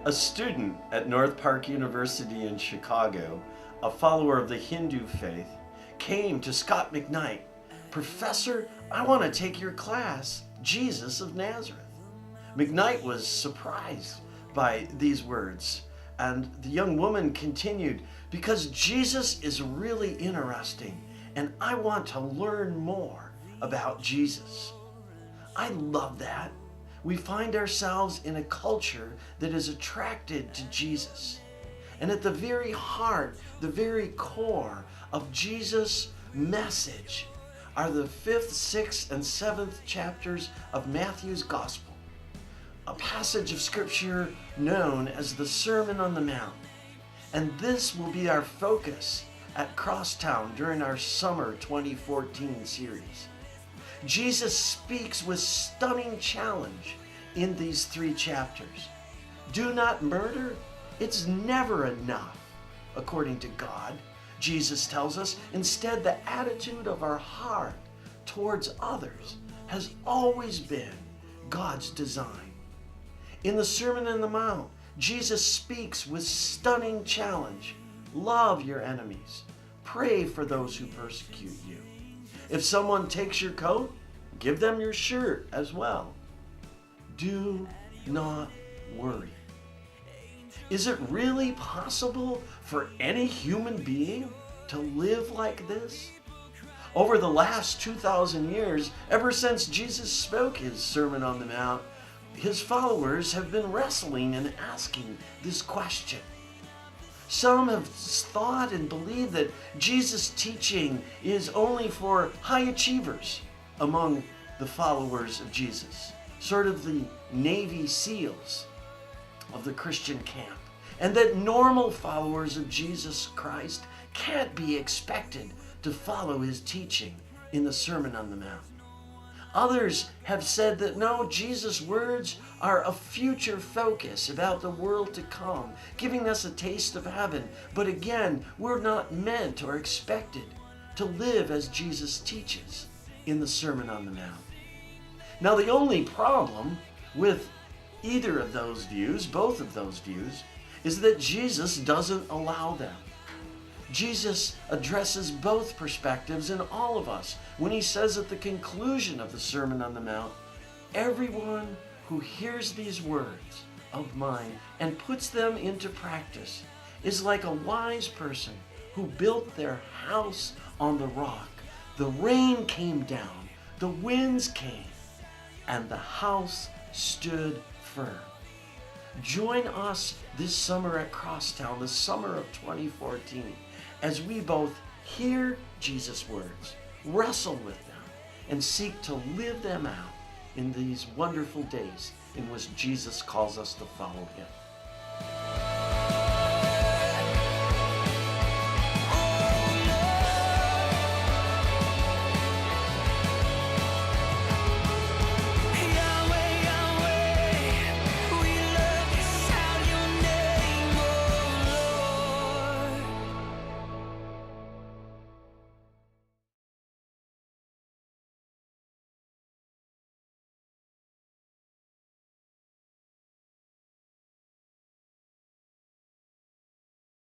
A student at North Park University in Chicago, a follower of the Hindu faith, came to Scott McKnight. "Professor, I want to take your class, Jesus of Nazareth." McKnight was surprised by these words, and the young woman continued, "Because Jesus is really interesting, and I want to learn more about Jesus." I love that. We find ourselves in a culture that is attracted to Jesus. And at the very heart, the very core of Jesus' message are the 5th, 6th, and 7th chapters of Matthew's Gospel, a passage of Scripture known as the Sermon on the Mount. And this will be our focus at Crosstown during our summer 2014 series. Jesus speaks with stunning challenge in these 3 chapters. Do not murder. It's never enough, according to God. Jesus tells us instead the attitude of our heart towards others has always been God's design. In the Sermon on the Mount, Jesus speaks with stunning challenge. Love your enemies. Pray for those who persecute you. If someone takes your coat, give them your shirt as well. Do not worry. Is it really possible for any human being to live like this? Over the last 2,000 years, ever since Jesus spoke his Sermon on the Mount, his followers have been wrestling and asking this question. Some have thought and believed that Jesus' teaching is only for high achievers among the followers of Jesus, sort of the Navy SEALs of the Christian camp, and that normal followers of Jesus Christ can't be expected to follow his teaching in the Sermon on the Mount. Others have said that no, Jesus' words are a future focus about the world to come, giving us a taste of heaven. But again, we're not meant or expected to live as Jesus teaches in the Sermon on the Mount. Now, the only problem with either of those views, both of those views, is that Jesus doesn't allow them. Jesus addresses both perspectives in all of us when he says at the conclusion of the Sermon on the Mount, "Everyone who hears these words of mine and puts them into practice is like a wise person who built their house on the rock. The rain came down, the winds came, and the house stood firm." Join us this summer at Crosstown, the summer of 2014, as we both hear Jesus' words, wrestle with them, and seek to live them out in these wonderful days in which Jesus calls us to follow him.